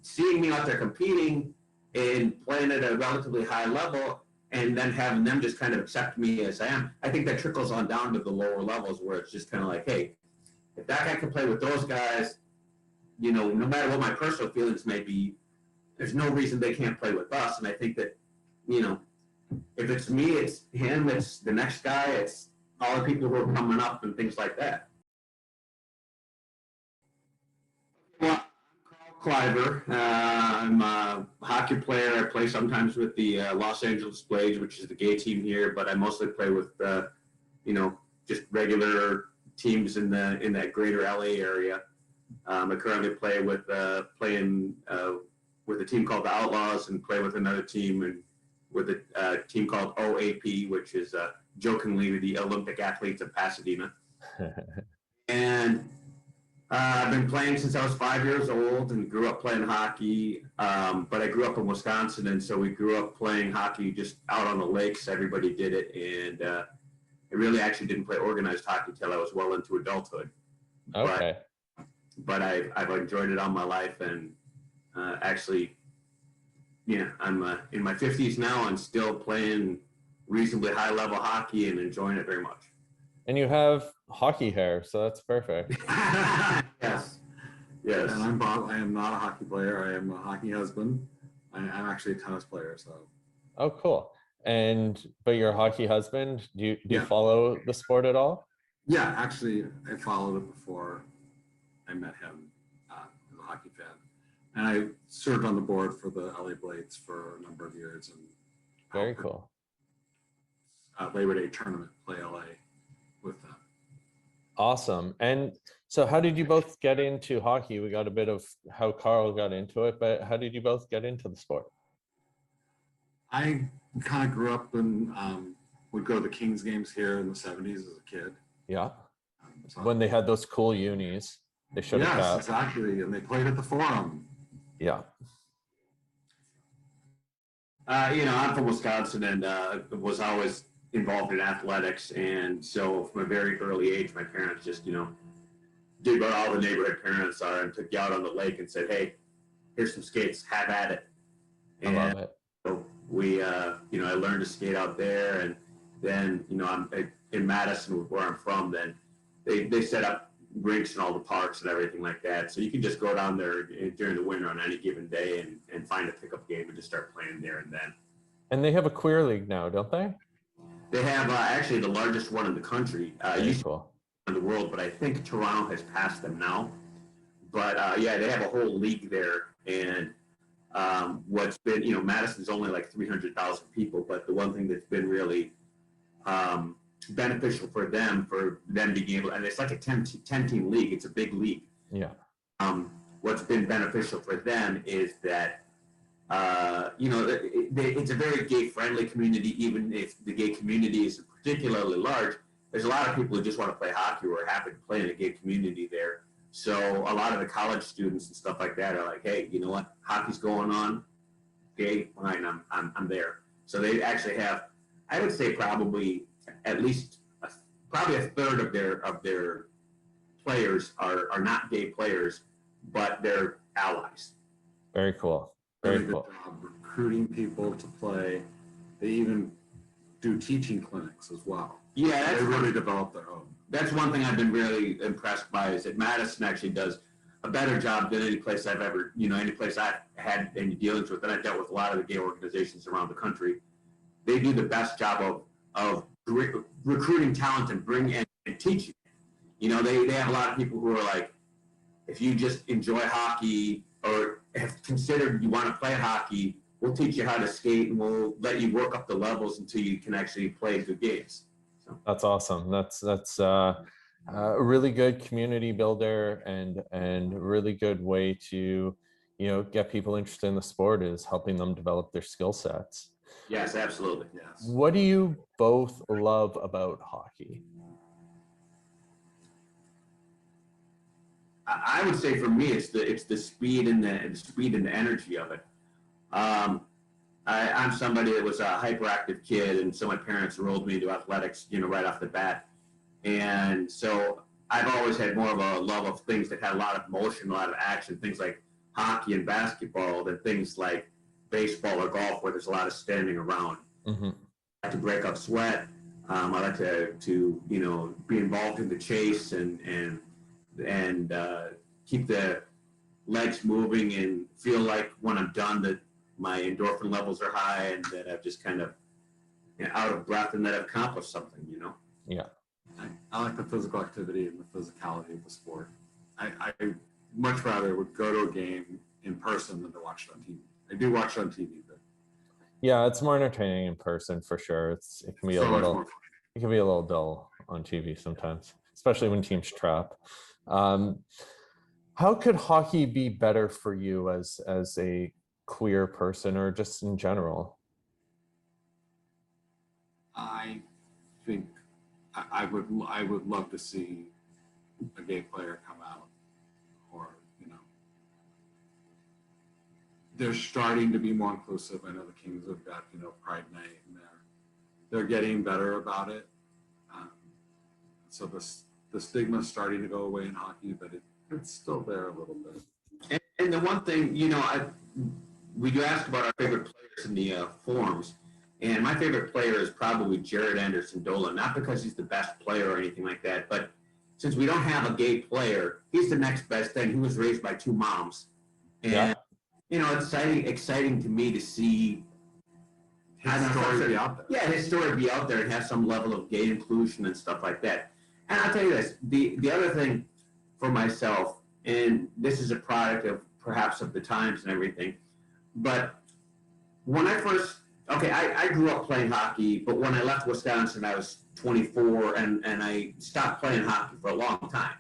seeing me out there competing and playing at a relatively high level, and then having them just kind of accept me as I am, I think that trickles on down to the lower levels where it's just kind of like, hey, if that guy can play with those guys, you know, no matter what my personal feelings may be, there's no reason they can't play with us. And I think that, you know, if it's me, it's him, it's the next guy, it's all the people who are coming up and things like that. Well, Cliver. I'm a hockey player. I play sometimes with the Los Angeles Blades, which is the gay team here, but I mostly play with, you know, just regular teams in that greater LA area. I currently play with with a team called the Outlaws, and play with another team and with a team called OAP, which is jokingly the Olympic Athletes of Pasadena. And I've been playing since I was 5 years old and grew up playing hockey. But I grew up in Wisconsin, and so we grew up playing hockey just out on the lakes. Everybody did it, and I really actually didn't play organized hockey till I was well into adulthood. Okay. But I've enjoyed it all my life, and actually, yeah, I'm in my 50s now and still playing reasonably high level hockey and enjoying it very much. And you have hockey hair, so that's perfect. Yes. Yes. And I'm Bob. I am not a hockey player. I am a hockey husband. I'm actually a tennis player, so. Oh, cool. But you're a hockey husband. Do you Yeah. follow the sport at all? Yeah, actually, I followed it before I met him as a hockey fan. And I served on the board for the LA Blades for a number of years. And Very cool. Labor Day tournament, play LA with them. Awesome. And so how did you both get into hockey? We got a bit of how Carl got into it, but how did you both get into the sport? I kind of grew up and would go to the Kings games here in the 70s as a kid. Yeah. So, When they had those cool unis, they should have. Yes, exactly. And they played at the Forum. Yeah. You know, I'm from Wisconsin, and was always involved in athletics. And so from a very early age, my parents just, you know, did what all the neighborhood parents are and took you out on the lake and said, hey, here's some skates, have at it. And I love it. so we, you know, I learned to skate out there. And then, you know, I'm in Madison, where I'm from, then they set up rinks in all the parks and everything like that. So you can just go down there during the winter on any given day and find a pickup game and just start playing there and then. And they have a queer league now, don't they? They have actually the largest one in the country. Very cool. In the world, but I think Toronto has passed them now. But yeah, they have a whole league there. And what's been, you know, Madison's only like 300,000 people, but the one thing that's been really beneficial for them being able, and it's like a 10-team league. It's a big league. Yeah. What's been beneficial for them is that, you know, it's a very gay-friendly community. Even if the gay community is particularly large, there's a lot of people who just want to play hockey or are happy to play in a gay community there. So a lot of the college students and stuff like that are like, hey, you know what? Hockey's going on. Gay, fine, I'm there. So they actually have, I would say, probably at least probably a third of their players are not gay players, but they're allies. Very cool. Very Good cool. job recruiting people to play. They even do teaching clinics as well. Yeah, they really develop their own. That's one thing I've been really impressed by, is that Madison actually does a better job than any place I've ever, you know, any place I've had any dealings with. And I've dealt with a lot of the gay organizations around the country. They do the best job of recruiting talent and bringing and teaching. You know, they have a lot of people who are like, if you just enjoy hockey or have considered you want to play hockey, we'll teach you how to skate and we'll let you work up the levels until you can actually play good games. So. That's awesome. That's a really good community builder and a really good way to, you know, get people interested in the sport, is helping them develop their skill sets. Yes, absolutely. Yes. What do you both love about hockey? I would say for me, it's the speed and the energy of it. I'm somebody that was a hyperactive kid, and so my parents enrolled me into athletics, you know, right off the bat. And so I've always had more of a love of things that had a lot of motion, a lot of action, things like hockey and basketball than things like baseball or golf, where there's a lot of standing around. Mm-hmm. I like to break up sweat. I like to be involved in the chase and keep the legs moving and feel like when I'm done that my endorphin levels are high and that I've just kind of out of breath and that I've accomplished something, Yeah. I like the physical activity and the physicality of the sport. I much rather would go to a game in person than to watch it on TV. I do watch it on TV, but Yeah, it's more entertaining in person for sure. It can be so a much little more fun. it can be a little dull on TV sometimes, especially when teams trap. How could hockey be better for you as a queer person or just in general? I think I would love to see a gay player come out, or they're starting to be more inclusive. I know the Kings have got Pride Night, and they're getting better about it. So the stigma is starting to go away in hockey, but it's still there a little bit. And the one thing, we do ask about our favorite players in the forums, and my favorite player is probably Jared Anderson-Dolan, not because he's the best player or anything like that, but since we don't have a gay player, he's the next best thing. He was raised by two moms. And, it's exciting to me to see His story be out there. Yeah, his story be out there and have some level of gay inclusion and stuff like that. And I'll tell you this, the other thing for myself, and this is a product of perhaps of the times and everything, but when I first, I grew up playing hockey, but when I left Wisconsin, I was 24 and I stopped playing hockey for a long time.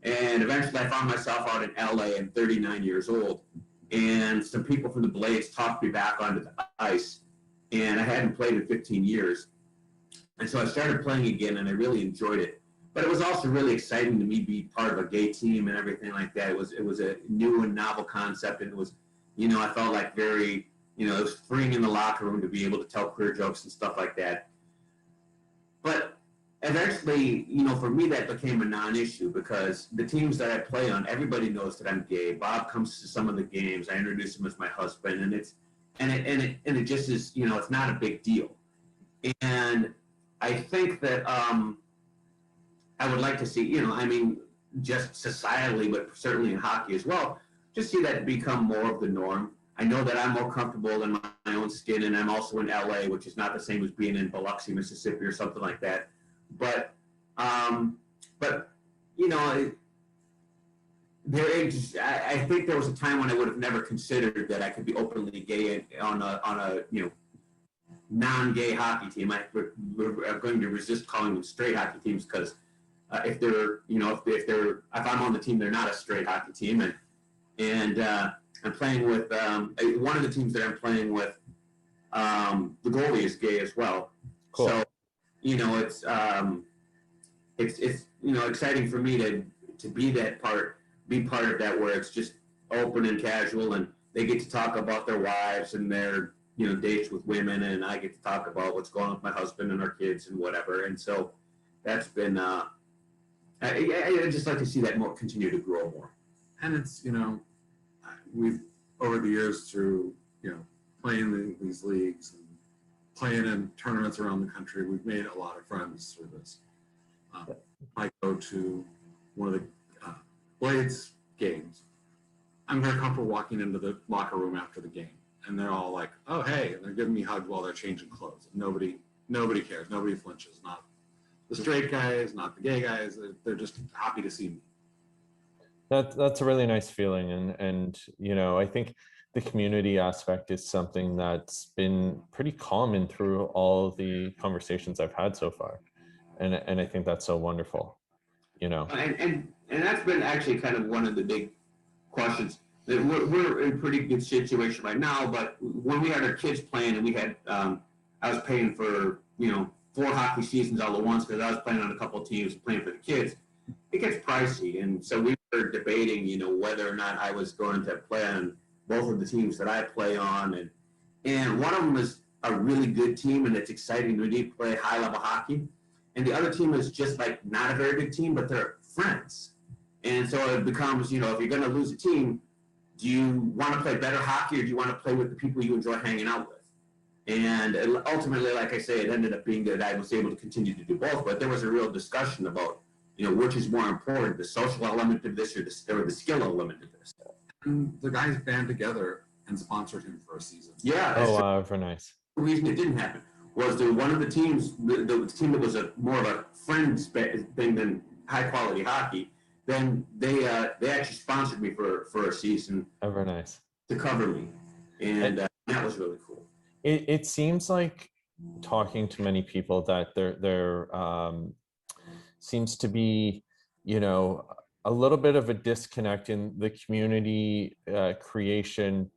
And eventually I found myself out in LA and 39 years old. And some people from the Blades talked me back onto the ice, and I hadn't played in 15 years. And so I started playing again, and I really enjoyed it. But it was also really exciting to me to be part of a gay team and everything like that. It was a new and novel concept, and it was, I felt like very, it was freeing in the locker room to be able to tell queer jokes and stuff like that. But eventually, for me, that became a non-issue because the teams that I play on, everybody knows that I'm gay. Bob comes to some of the games. I introduce him as my husband, and it just is, it's not a big deal. And I think that I would like to see, just societally, but certainly in hockey as well, just see that become more of the norm. I know that I'm more comfortable in my own skin, and I'm also in LA, which is not the same as being in Biloxi, Mississippi, or something like that. But I think there was a time when I would have never considered that I could be openly gay on a non-gay hockey team. We're going to resist calling them straight hockey teams because if I'm on the team, they're not a straight hockey team, and I'm playing with one of the teams that I'm playing with. The goalie is gay as well. Cool. So it's exciting for me to be part of that, where it's just open and casual, and they get to talk about their wives and their dates with women, and I get to talk about what's going on with my husband and our kids and whatever. And so that's been I just like to see that continue to grow more. And it's we've over the years through playing these leagues and playing in tournaments around the country, we've made a lot of friends through this. I go to one of the Blades games. I'm very comfortable walking into the locker room after the game, and they're all like, "Oh, hey!" and they're giving me hugs while they're changing clothes. Nobody cares. Nobody flinches. Not the straight guys, not the gay guys. They're just happy to see me. That's a really nice feeling, and I think the community aspect is something that's been pretty common through all the conversations I've had so far, and I think that's so wonderful. And that's been actually kind of one of the big questions. That we're in a pretty good situation right now, but when we had our kids playing and we had I was paying for 4 hockey seasons all at once because I was playing on a couple of teams playing for the kids. It gets pricey, and so we were debating whether or not I was going to play on both of the teams that I play on, and one of them is a really good team, and it's exciting to play high level hockey, and the other team is just like not a very good team, but they're friends. And so it becomes, if you're going to lose a team, do you want to play better hockey, or do you want to play with the people you enjoy hanging out with? And ultimately, like I say, it ended up being that I was able to continue to do both, but there was a real discussion about, which is more important, the social element of this or the skill element of this. And the guys band together and sponsored him for a season. Yeah. Oh, wow, very nice. The reason it didn't happen was that one of the teams, the team that was more of a friends thing than high quality hockey, then they actually sponsored me for a season. Oh, very nice. To cover me, and that was really cool. It seems like, talking to many people, that there seems to be, a little bit of a disconnect in the community creation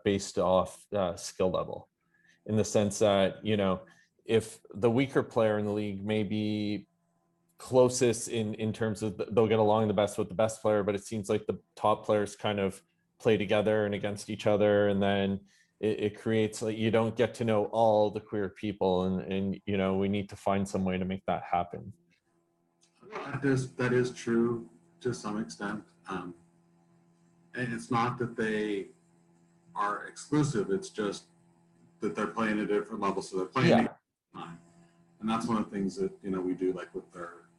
based off skill level, in the sense that, if the weaker player in the league may be closest in terms of they'll get along the best with the best player, but it seems like the top players kind of play together and against each other, and then it creates, like, you don't get to know all the queer people, and we need to find some way to make that happen. That is true to some extent, and it's not that they are exclusive, it's just that they're playing at a different level, so they're playing at a time. And that's one of the things that we do, like with our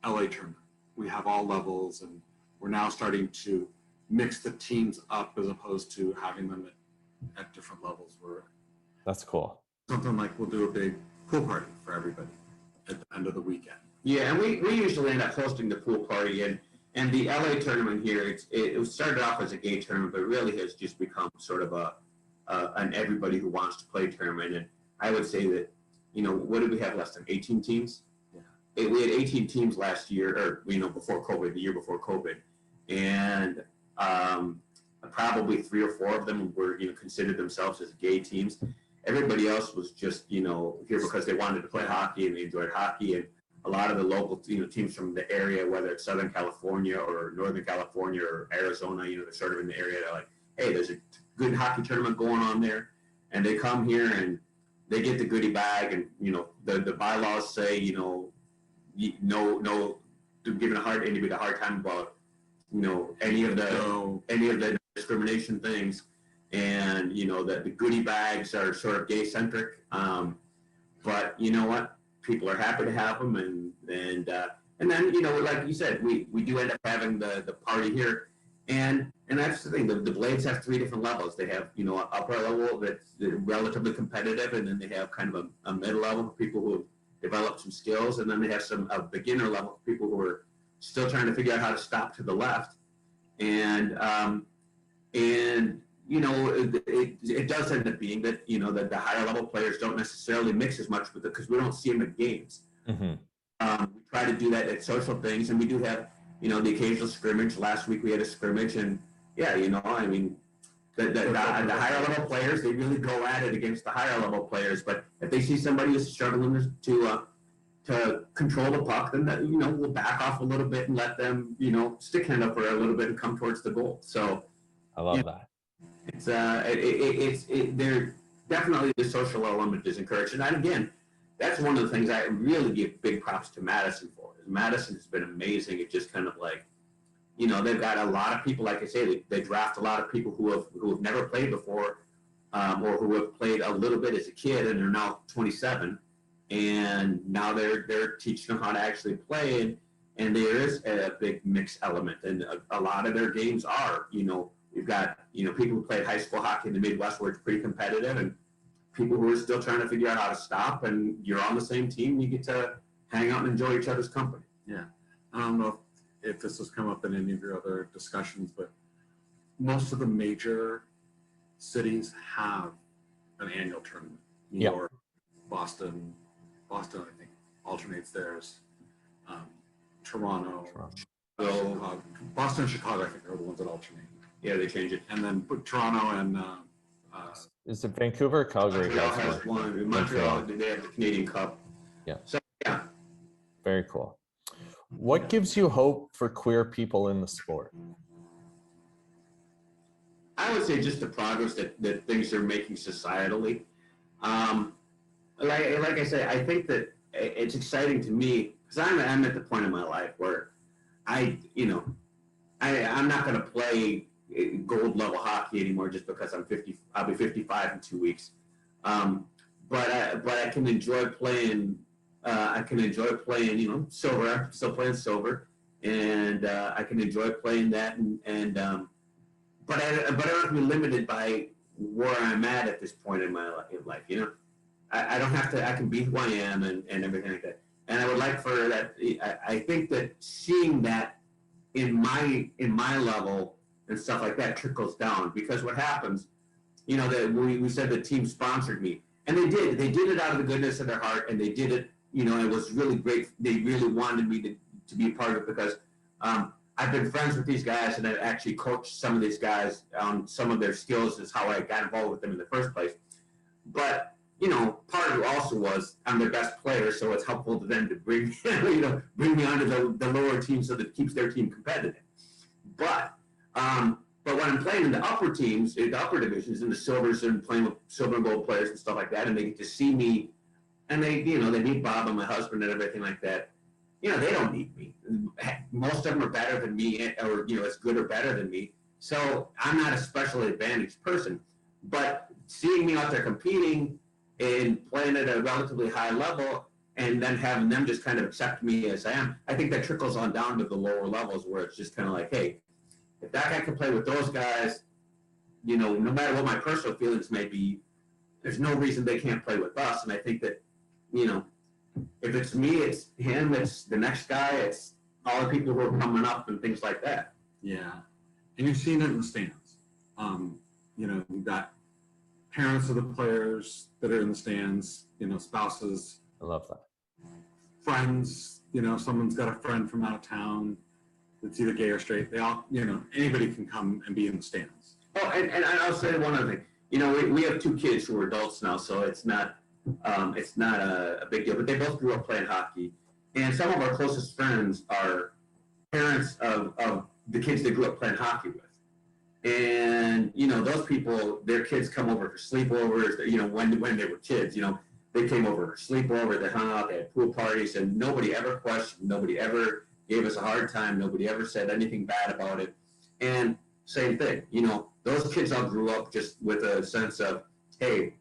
LA tournament. We have all levels, and we're now starting to mix the teams up as opposed to having them at different levels. That's cool. Something like we'll do a big pool party for everybody at the end of the weekend. Yeah, and we usually end up hosting the pool party, and the LA tournament here, it started off as a gay tournament, but really has just become sort of an everybody who wants to play tournament. And I would say that, what did we have less than 18 teams? Yeah. We had 18 teams last year, or before COVID, the year before COVID, and probably 3 or 4 of them were considered themselves as gay teams. Everybody else was just here because they wanted to play hockey and they enjoyed hockey. And a lot of the local teams from the area, whether it's Southern California or Northern California or Arizona, they're sort of in the area. They're like, hey, there's a good hockey tournament going on there, and they come here and they get the goodie bag, and the bylaws say no giving anybody a hard time about any of the discrimination things, and that the goodie bags are sort of gay centric, but you know what, people are happy to have them, and then like you said, we do end up having the party here, and that's the thing, the Blades have 3 different levels. They have an upper level that's relatively competitive, and then they have kind of a middle level for people who have developed some skills, and then they have a beginner level for people who are still trying to figure out how to stop to the left. And it does end up being that that the higher level players don't necessarily mix as much with it, because we don't see them at games. Mm-hmm. We try to do that at social things, and we do have the occasional scrimmage. Last week we had a scrimmage, and the higher level players, they really go at it against the higher level players. But if they see somebody who's struggling to control the puck, then we'll back off a little bit and let them stick hand up for a little bit and come towards the goal. So I love that. It's there definitely the social element is encouraged, and again, that's one of the things I really give big props to Madison for. Madison has been amazing. It's just kind of like, they've got a lot of people, like I say, they draft a lot of people who have never played before, or who have played a little bit as a kid, and they're now 27, and now they're teaching them how to actually play, and there is a big mix element, and a lot of their games are, you've got people who played high school hockey in the Midwest where it's pretty competitive, and people who are still trying to figure out how to stop, and you're on the same team, you get to hang out and enjoy each other's company. Yeah. I don't know if this has come up in any of your other discussions, but most of the major cities have an annual tournament. New York, Boston, I think, alternates theirs. Toronto. Chicago. Boston and Chicago, I think, are the ones that alternate. Yeah, they change it. And then Toronto and is it Vancouver or Calgary? Montreal has one. Montreal, they have the Canadian Cup. Yeah. So yeah. Very cool. What gives you hope for queer people in the sport? I would say just the progress that things are making societally. Like I say, I think that it's exciting to me, because I'm at the point in my life where I'm not going to play gold level hockey anymore, just because I'm 50. I'll be 55 in 2 weeks. But I can enjoy playing. I can enjoy playing, silver. I'm still playing silver, and I can enjoy playing that. But I don't be limited by where I'm at this point in my life. I don't have to. I can be who I am and everything like that. And I would like for that. I think that seeing that in my level and stuff like that trickles down, because what happens, that we said the team sponsored me, and they did. They did it out of the goodness of their heart, and they did it. It was really great. They really wanted me to be a part of it, because I've been friends with these guys, and I've actually coached some of these guys on some of their skills. Is how I got involved with them in the first place. But part of it also was I'm their best player, so it's helpful to them to bring me onto the lower team, so that it keeps their team competitive. But when I'm playing in the upper teams, in the upper divisions, in the silvers, and playing with silver and gold players and stuff like that, and they get to see me, and they meet Bob and my husband and everything like that. They don't need me. Most of them are better than me, or as good or better than me. So I'm not a specially advantaged person. But seeing me out there competing and playing at a relatively high level, and then having them just kind of accept me as I am, I think that trickles on down to the lower levels, where it's just kind of like, hey, if that guy can play with those guys, no matter what my personal feelings may be, there's no reason they can't play with us. And I think that, if it's me, it's him, it's the next guy, it's all the people who are coming up and things like that. Yeah. And you've seen it in the stands. We've got parents of the players that are in the stands, spouses. I love that. Friends, someone's got a friend from out of town that's either gay or straight. They all, anybody can come and be in the stands. Oh, and I'll say one other thing. We have 2 kids who are adults now, so it's not a big deal. But they both grew up playing hockey, and some of our closest friends are parents of the kids they grew up playing hockey with. And those people, their kids come over for sleepovers. When they were kids, they came over for sleepover. They hung out. They had pool parties, and nobody ever questioned. Nobody ever gave us a hard time. Nobody ever said anything bad about it. And same thing, those kids all grew up just with a sense of, hey,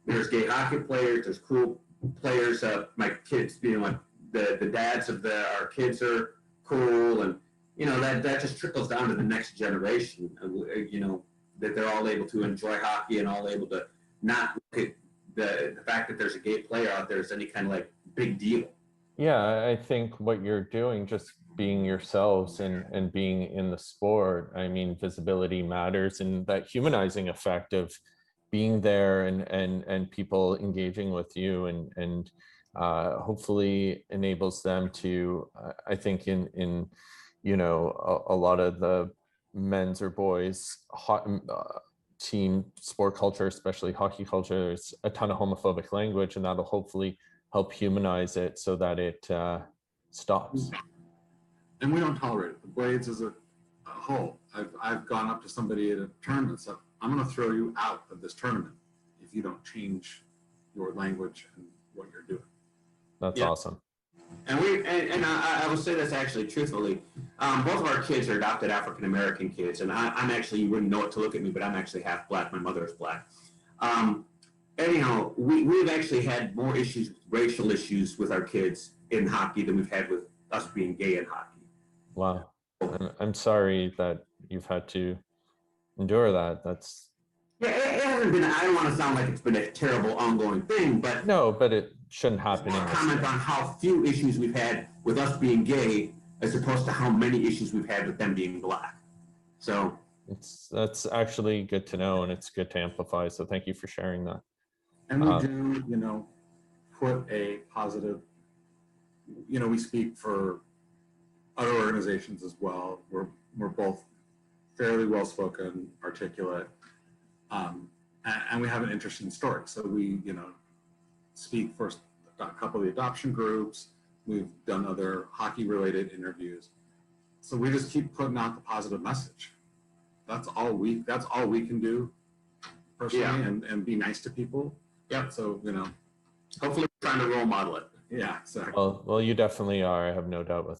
there's gay hockey players, there's cool players. My kids, the dads of our kids are cool, and that just trickles down to the next generation. That they're all able to enjoy hockey and all able to not look at the fact that there's a gay player out there as any kind of big deal. Yeah, I think what you're doing, just being yourselves and being in the sport, I mean, visibility matters, and that humanizing effect of being there and people engaging with you and hopefully enables them to, I think in a lot of the men's or boys team sport culture, especially hockey culture, there's a ton of homophobic language, and that'll hopefully help humanize it so that it stops. And we don't tolerate it. The Blades as a whole. I've gone up to somebody at a tournament and said, I'm going to throw you out of this tournament if you don't change your language and what you're doing. That's awesome. And I will say this actually truthfully. Both of our kids are adopted African American kids, and I'm actually, you wouldn't know it to look at me, but I'm actually half black. My mother is black. Anyhow, we've actually had more issues, racial issues with our kids in hockey than we've had with us being gay in hockey. Wow. I'm sorry that you've had to endure that. That's it hasn't been. I don't want to sound like it's been a terrible ongoing thing, but no, but it shouldn't happen. Comment on how few issues we've had with us being gay, as opposed to how many issues we've had with them being black. So that's actually good to know, and it's good to amplify. So thank you for sharing that. And we do, put a positive. We speak for other organizations as well. We're both fairly well spoken, articulate. And we have an interesting story. So we, speak for a couple of the adoption groups. We've done other hockey-related interviews. So we just keep putting out the positive message. That's all we can do personally, and be nice to people. Yeah. So, hopefully we're trying to role model it. Yeah, exactly. Well, you definitely are. I have no doubt with